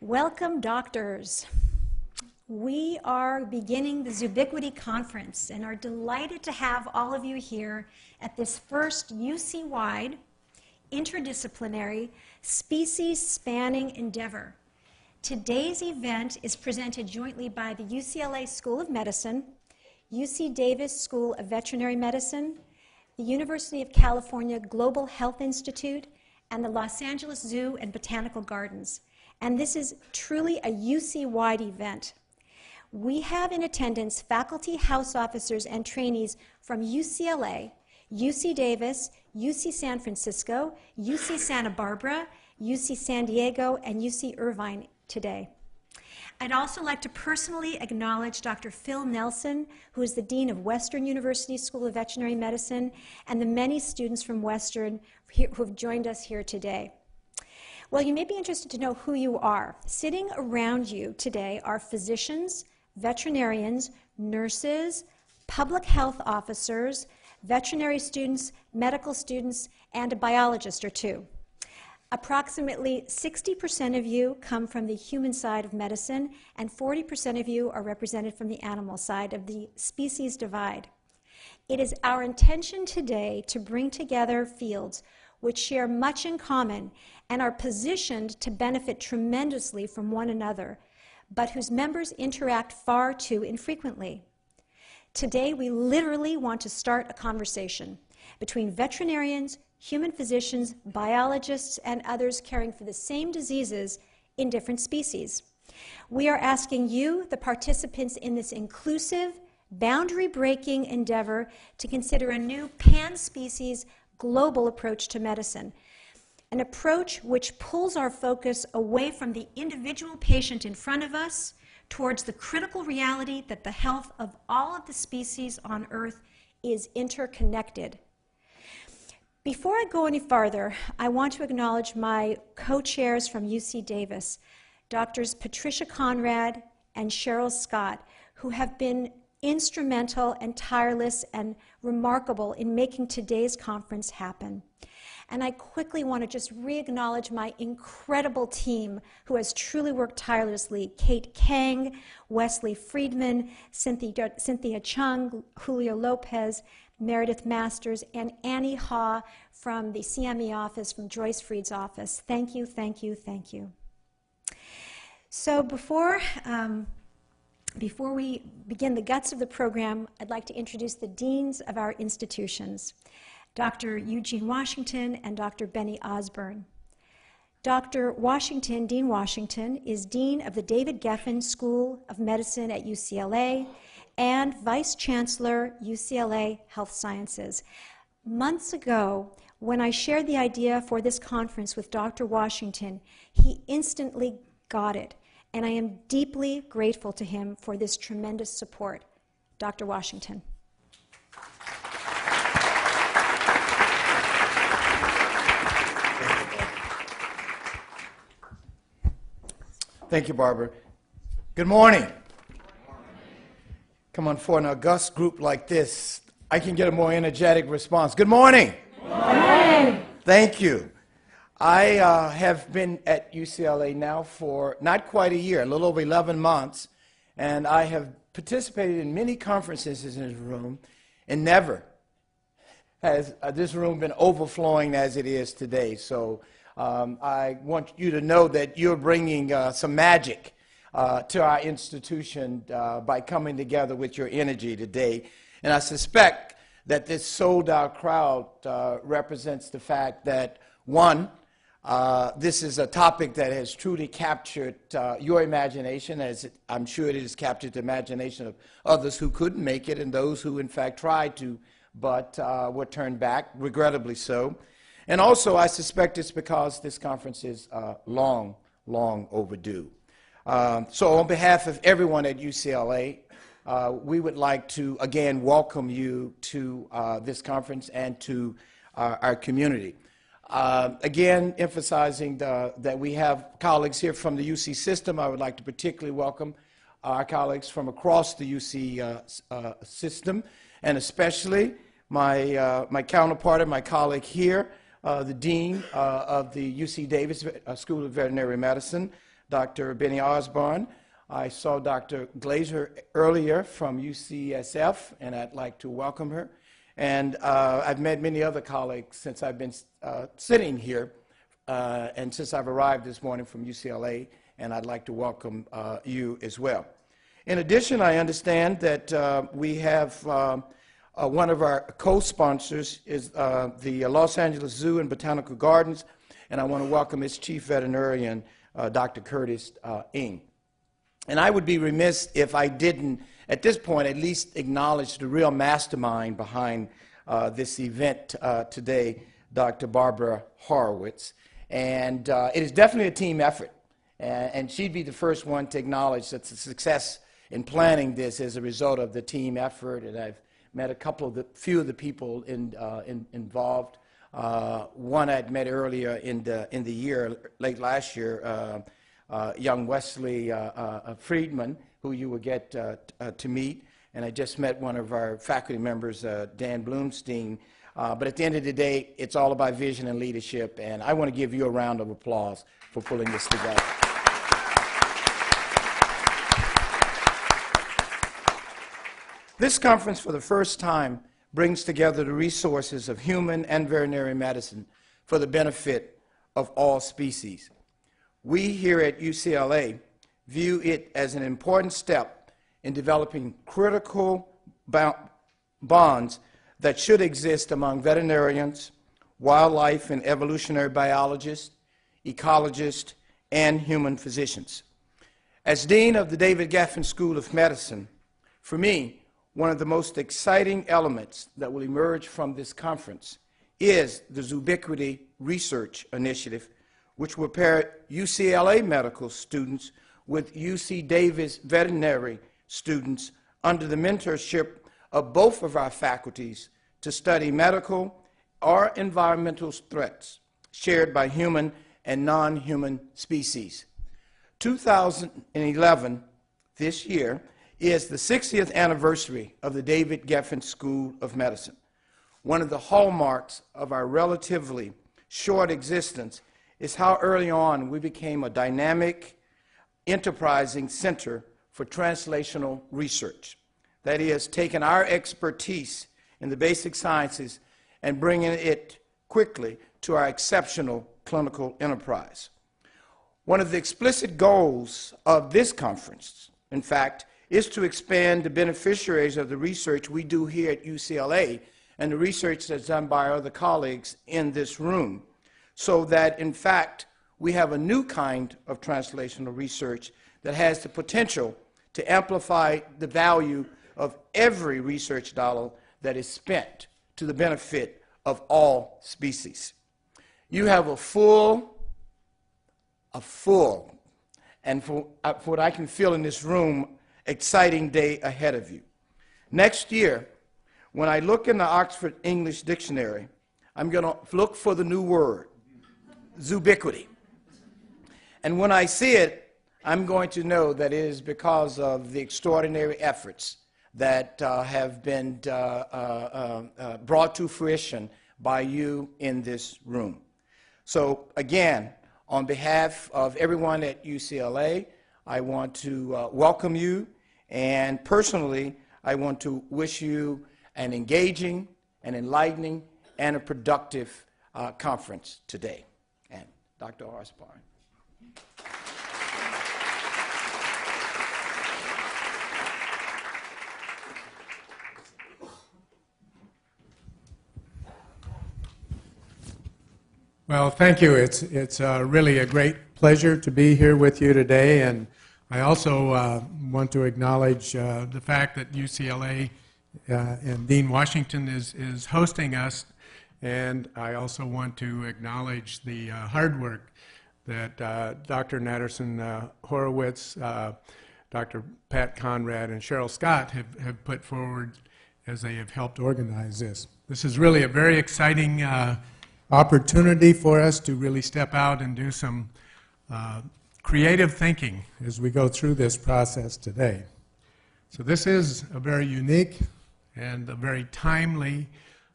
Welcome, doctors. We are beginning the Zoobiquity Conference and are delighted to have all of you here at this first UC-wide, interdisciplinary, species-spanning endeavor. Today's event is presented jointly by the UCLA School of Medicine, UC Davis School of Veterinary Medicine, the University of California Global Health Institute, and the Los Angeles Zoo and Botanical Gardens. And this is truly a UC-wide event. We have in attendance faculty, house officers, and trainees from UCLA, UC Davis, UC San Francisco, UC Santa Barbara, UC San Diego, and UC Irvine today. I'd also like to personally acknowledge Dr. Phil Nelson, who is the Dean of Western University School of Veterinary Medicine, and the many students from Western who have joined us here today. Well, you may be interested to know who you are. Sitting around you today are physicians, veterinarians, nurses, public health officers, veterinary students, medical students, and a biologist or two. Approximately 60% of you come from the human side of medicine, and 40% of you are represented from the animal side of the species divide. It is our intention today to bring together fields which share much in common and are positioned to benefit tremendously from one another, but whose members interact far too infrequently. Today, we literally want to start a conversation between veterinarians, human physicians, biologists, and others caring for the same diseases in different species. We are asking you, the participants in this inclusive, boundary-breaking endeavor, to consider a new pan-species global approach to medicine, an approach which pulls our focus away from the individual patient in front of us towards the critical reality that the health of all of the species on Earth is interconnected. Before I go any farther, I want to acknowledge my co-chairs from UC Davis, Drs. Patricia Conrad and Cheryl Scott, who have been instrumental and tireless and remarkable in making today's conference happen. And I quickly want to just re-acknowledge my incredible team who has truly worked tirelessly: Kate Kang, Wesley Friedman, Cynthia Chung, Julio Lopez, Meredith Masters, and Annie Ha from the CME office, from Joyce Freed's office. Thank you, thank you, thank you. So before we begin the guts of the program, I'd like to introduce the deans of our institutions, Dr. Eugene Washington and Dr. Benny Osborne. Dr. Washington, Dean Washington, is Dean of the David Geffen School of Medicine at UCLA and Vice Chancellor, UCLA Health Sciences. Months ago, when I shared the idea for this conference with Dr. Washington, he instantly got it, and I am deeply grateful to him for this tremendous support. Dr. Washington. Thank you, Barbara. Good morning. Come on, for an august group like this, I can get a more energetic response. Good morning. Good morning. Thank you. I have been at UCLA now for not quite a year, a little over 11 months, and I have participated in many conferences in this room, and never has this room been overflowing as it is today. So I want you to know that you're bringing some magic to our institution by coming together with your energy today. And I suspect that this sold-out crowd represents the fact that, one, this is a topic that has truly captured your imagination, as I'm sure it has captured the imagination of others who couldn't make it and those who, in fact, tried to but were turned back, regrettably so. And also, I suspect it's because this conference is long, long overdue. So on behalf of everyone at UCLA, we would like to, again, welcome you to this conference and to our community. Again, emphasizing that we have colleagues here from the UC system. I would like to particularly welcome our colleagues from across the UC system, and especially my counterpart and my colleague here, the Dean of the UC Davis School of Veterinary Medicine, Dr. Benny Osborne. I saw Dr. Glazer earlier from UCSF, and I'd like to welcome her. And I've met many other colleagues since I've been sitting here, and since I've arrived this morning from UCLA, and I'd like to welcome you as well. In addition, I understand that we have one of our co-sponsors is the Los Angeles Zoo and Botanical Gardens, and I want to welcome its chief veterinarian, Dr. Curtis Ng. And I would be remiss if I didn't, at this point, at least acknowledge the real mastermind behind this event today, Dr. Barbara Horowitz. And it is definitely a team effort. And she'd be the first one to acknowledge that the success in planning this is a result of the team effort. And I've met few of the people involved. One I'd met earlier in the year, late last year, young Wesley Friedman, who you will get to meet. And I just met one of our faculty members, Dan Bloomstein. But at the end of the day, it's all about vision and leadership. And I want to give you a round of applause for pulling this together. This conference, for the first time, brings together the resources of human and veterinary medicine for the benefit of all species. We here at UCLA view it as an important step in developing critical bonds that should exist among veterinarians, wildlife and evolutionary biologists, ecologists, and human physicians. As Dean of the David Geffen School of Medicine, for me, one of the most exciting elements that will emerge from this conference is the Zoobiquity Research Initiative, which will pair UCLA medical students with UC Davis veterinary students under the mentorship of both of our faculties to study medical or environmental threats shared by human and non-human species. 2011, this year, is the 60th anniversary of the David Geffen School of Medicine. One of the hallmarks of our relatively short existence is how early on we became a dynamic, enterprising center for translational research. That is, taking our expertise in the basic sciences and bringing it quickly to our exceptional clinical enterprise. One of the explicit goals of this conference, in fact, is to expand the beneficiaries of the research we do here at UCLA and the research that's done by other colleagues in this room, so that, in fact, we have a new kind of translational research that has the potential to amplify the value of every research dollar that is spent to the benefit of all species. You have a full, and for what I can feel in this room, exciting day ahead of you. Next year, when I look in the Oxford English Dictionary, I'm going to look for the new word, zoobiquity. And when I see it, I'm going to know that it is because of the extraordinary efforts that have been brought to fruition by you in this room. So again, on behalf of everyone at UCLA, I want to welcome you, and personally, I want to wish you an engaging, an enlightening, and a productive conference today. And Dr. Osborne. Well, thank you. It's really a great pleasure to be here with you today, and I also want to acknowledge the fact that UCLA and Dean Washington is hosting us, and I also want to acknowledge the hard work that Dr. Natterson-Horowitz, Dr. Pat Conrad, and Cheryl Scott have put forward as they have helped organize this. This is really a very exciting opportunity for us to really step out and do some creative thinking as we go through this process today. So this is a very unique and a very timely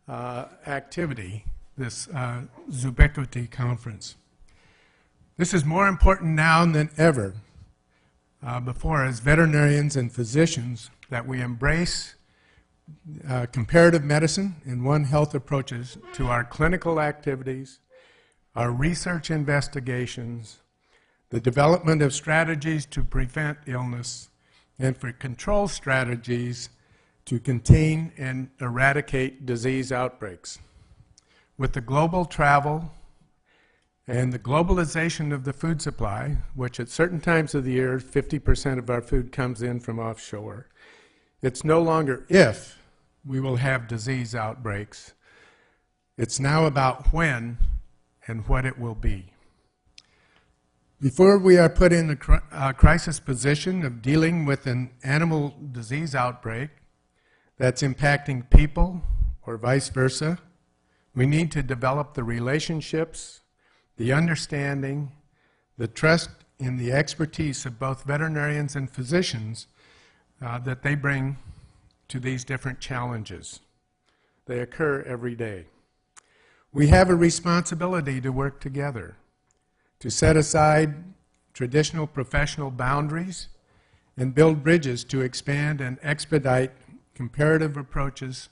activity, this Zoobiquity Conference. This is more important now than ever before as veterinarians and physicians that we embrace comparative medicine and One Health approaches to our clinical activities, our research investigations, the development of strategies to prevent illness, and for control strategies to contain and eradicate disease outbreaks. With the global travel and the globalization of the food supply, which at certain times of the year, 50% of our food comes in from offshore, it's no longer if we will have disease outbreaks. It's now about when and what it will be. Before we are put in a crisis position of dealing with an animal disease outbreak that's impacting people or vice versa, we need to develop the relationships, the understanding, the trust in the expertise of both veterinarians and physicians that they bring to these different challenges. They occur every day. We have a responsibility to work together, to set aside traditional professional boundaries and build bridges to expand and expedite comparative approaches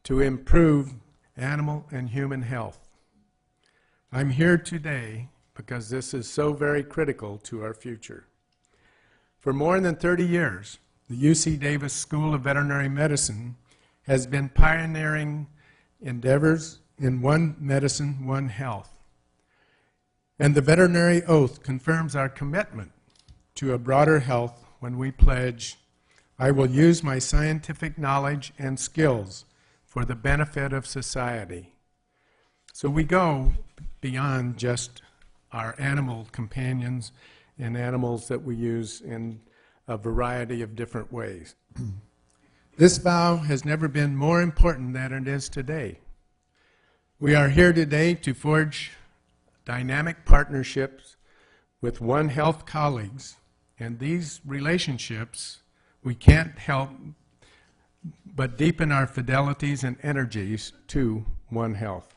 to improve animal and human health. I'm here today because this is so very critical to our future. For more than 30 years, the UC Davis School of Veterinary Medicine has been pioneering endeavors in One Medicine, One Health. And the veterinary oath confirms our commitment to a broader health when we pledge, I will use my scientific knowledge and skills for the benefit of society. So we go beyond just our animal companions and animals that we use in a variety of different ways. This vow has never been more important than it is today. We are here today to forge dynamic partnerships with One Health colleagues, and these relationships we can't help but deepen our fidelities and energies to One Health.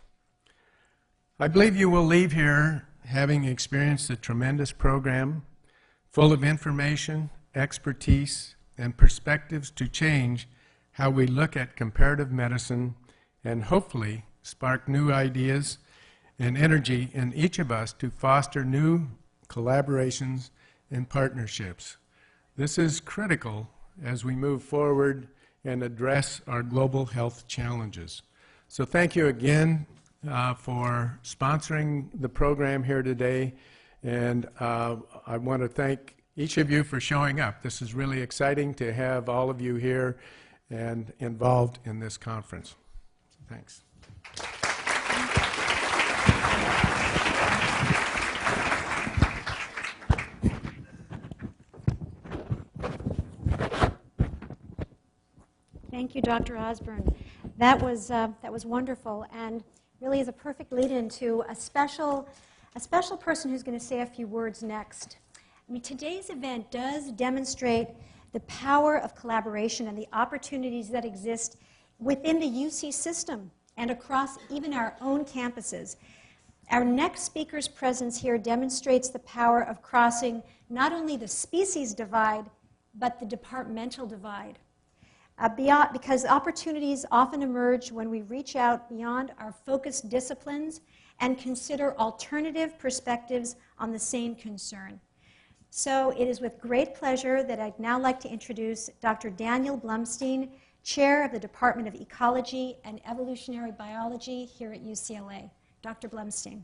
I believe you will leave here having experienced a tremendous program full of information, expertise, and perspectives to change how we look at comparative medicine and hopefully spark new ideas and energy in each of us to foster new collaborations and partnerships. This is critical as we move forward and address our global health challenges. So thank you again for sponsoring the program here today, and I want to thank each of you for showing up. This is really exciting to have all of you here and involved in this conference. Thanks. Thank you, Dr. Osborne. That was wonderful, and really is a perfect lead-in to a special person who's going to say a few words next. I mean, today's event does demonstrate the power of collaboration and the opportunities that exist within the UC system and across even our own campuses. Our next speaker's presence here demonstrates the power of crossing not only the species divide, but the departmental divide. Because opportunities often emerge when we reach out beyond our focused disciplines and consider alternative perspectives on the same concern. So it is with great pleasure that I'd now like to introduce Dr. Daniel Blumstein, Chair of the Department of Ecology and Evolutionary Biology here at UCLA. Dr. Blumstein.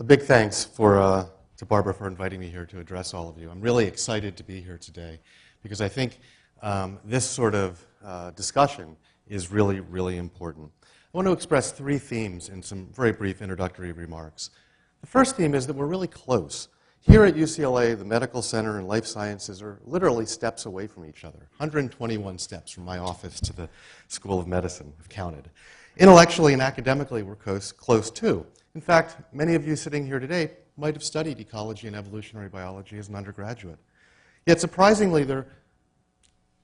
A big thanks to Barbara for inviting me here to address all of you. I'm really excited to be here today because I think this sort of discussion is really, really important. I want to express three themes in some very brief introductory remarks. The first theme is that we're really close. Here at UCLA, the medical center and life sciences are literally steps away from each other. 121 steps from my office to the School of Medicine, I've counted. Intellectually and academically, we're close too. In fact, many of you sitting here today might have studied ecology and evolutionary biology as an undergraduate. Yet surprisingly, there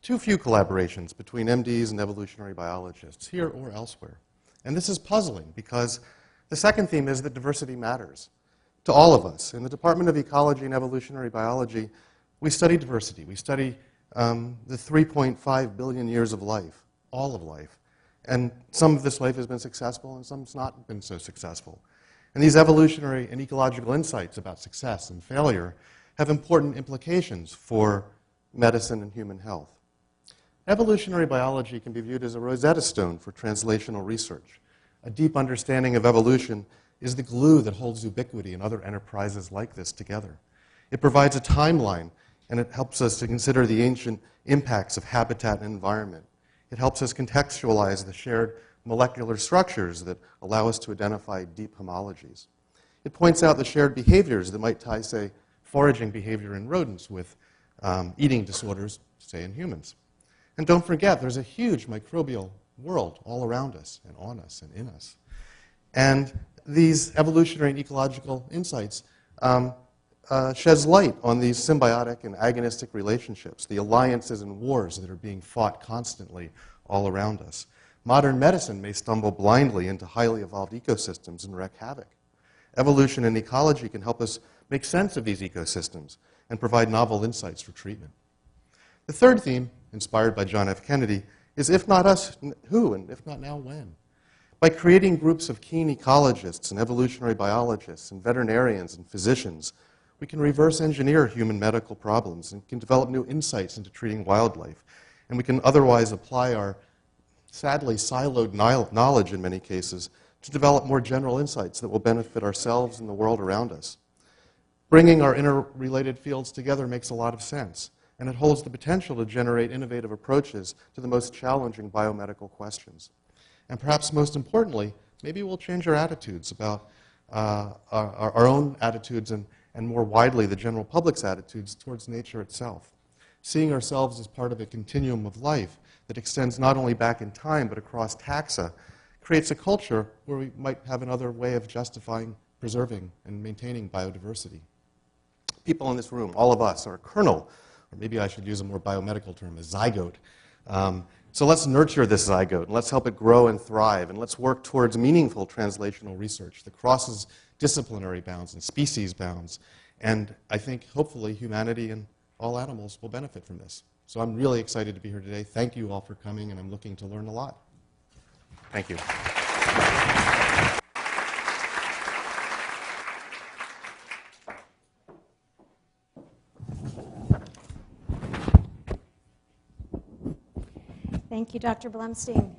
too few collaborations between MDs and evolutionary biologists, here or elsewhere. And this is puzzling because the second theme is that diversity matters to all of us. In the Department of Ecology and Evolutionary Biology, we study diversity. We study the 3.5 billion years of life, all of life. And some of this life has been successful and some's not been so successful. And these evolutionary and ecological insights about success and failure have important implications for medicine and human health. Evolutionary biology can be viewed as a Rosetta Stone for translational research. A deep understanding of evolution is the glue that holds Zoobiquity and other enterprises like this together. It provides a timeline, and it helps us to consider the ancient impacts of habitat and environment. It helps us contextualize the shared molecular structures that allow us to identify deep homologies. It points out the shared behaviors that might tie, say, foraging behavior in rodents with eating disorders, say, in humans. And don't forget, there's a huge microbial world all around us and on us and in us. And these evolutionary and ecological insights sheds light on these symbiotic and agonistic relationships, the alliances and wars that are being fought constantly all around us. Modern medicine may stumble blindly into highly evolved ecosystems and wreak havoc. Evolution and ecology can help us make sense of these ecosystems and provide novel insights for treatment. The third theme, inspired by John F. Kennedy, is if not us, who, and if not now, when? By creating groups of keen ecologists and evolutionary biologists and veterinarians and physicians, we can reverse engineer human medical problems and can develop new insights into treating wildlife. And we can otherwise apply our sadly siloed knowledge in many cases to develop more general insights that will benefit ourselves and the world around us. Bringing our interrelated fields together makes a lot of sense, and it holds the potential to generate innovative approaches to the most challenging biomedical questions. And perhaps most importantly, maybe we'll change our attitudes about our own attitudes and more widely the general public's attitudes towards nature itself. Seeing ourselves as part of a continuum of life that extends not only back in time but across taxa creates a culture where we might have another way of justifying, preserving, and maintaining biodiversity. People in this room, all of us, are a kernel, or maybe I should use a more biomedical term, a zygote. So let's nurture this zygote, and let's help it grow and thrive, and let's work towards meaningful translational research that crosses disciplinary bounds and species bounds. And I think, hopefully, humanity and all animals will benefit from this. So I'm really excited to be here today. Thank you all for coming, and I'm looking to learn a lot. Thank you. Thank you, Dr. Blumstein.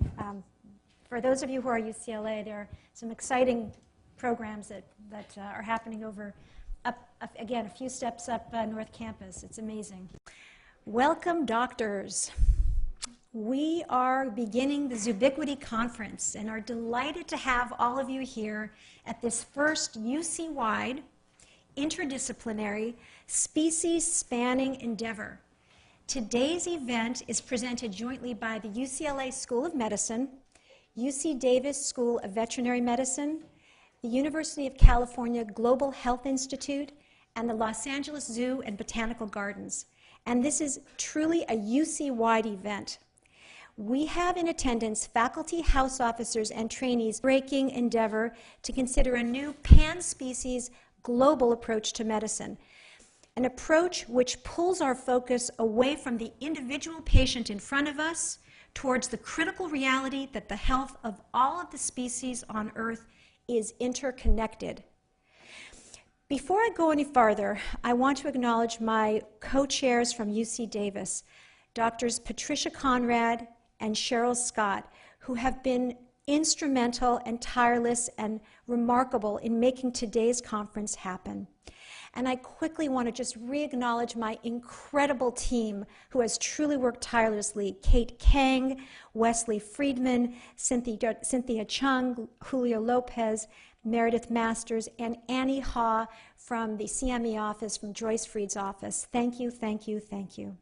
For those of you who are UCLA, there are some exciting programs that are happening again, a few steps up North Campus. It's amazing. Welcome, doctors. We are beginning the Zoobiquity Conference and are delighted to have all of you here at this first UC-wide, interdisciplinary, species-spanning endeavor. Today's event is presented jointly by the UCLA School of Medicine, UC Davis School of Veterinary Medicine, the University of California Global Health Institute, and the Los Angeles Zoo and Botanical Gardens. And this is truly a UC-wide event. We have in attendance faculty, house officers, and trainees breaking endeavor to consider a new pan-species global approach to medicine. An approach which pulls our focus away from the individual patient in front of us towards the critical reality that the health of all of the species on Earth is interconnected. Before I go any farther, I want to acknowledge my co-chairs from UC Davis, Drs. Patricia Conrad and Cheryl Scott, who have been instrumental and tireless and remarkable in making today's conference happen. And I quickly want to just re-acknowledge my incredible team who has truly worked tirelessly. Kate Kang, Wesley Friedman, Cynthia Chung, Julio Lopez, Meredith Masters, and Annie Ha from the CME office, from Joyce Freed's office. Thank you, thank you, thank you.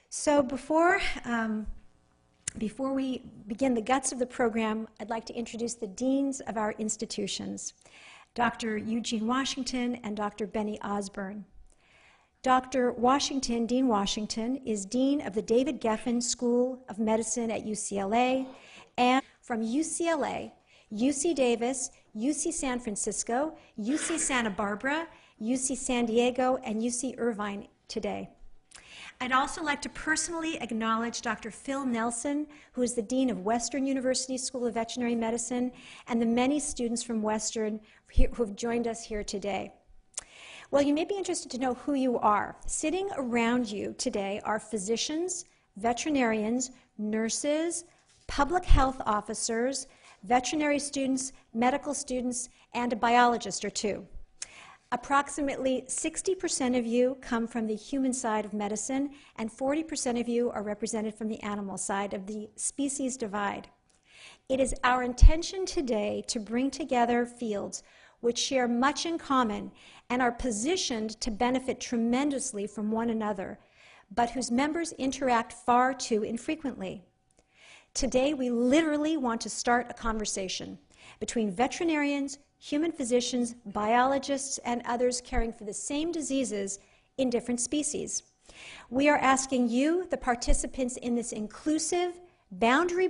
So before we begin the guts of the program, I'd like to introduce the deans of our institutions. Dr. Eugene Washington and Dr. Benny Osborne. Dr. Washington, Dean Washington, is Dean of the David Geffen School of Medicine at UCLA, and from UCLA, UC Davis, UC San Francisco, UC Santa Barbara, UC San Diego, and UC Irvine today. I'd also like to personally acknowledge Dr. Phil Nelson, who is the Dean of Western University School of Veterinary Medicine, and the many students from Western who have joined us here today. Well, you may be interested to know who you are. Sitting around you today are physicians, veterinarians, nurses, public health officers, veterinary students, medical students, and a biologist or two. Approximately 60% of you come from the human side of medicine, and 40% of you are represented from the animal side of the species divide. It is our intention today to bring together fields which share much in common and are positioned to benefit tremendously from one another, but whose members interact far too infrequently. Today, we literally want to start a conversation between veterinarians, human physicians, biologists, and others caring for the same diseases in different species. We are asking you, the participants in this inclusive, boundary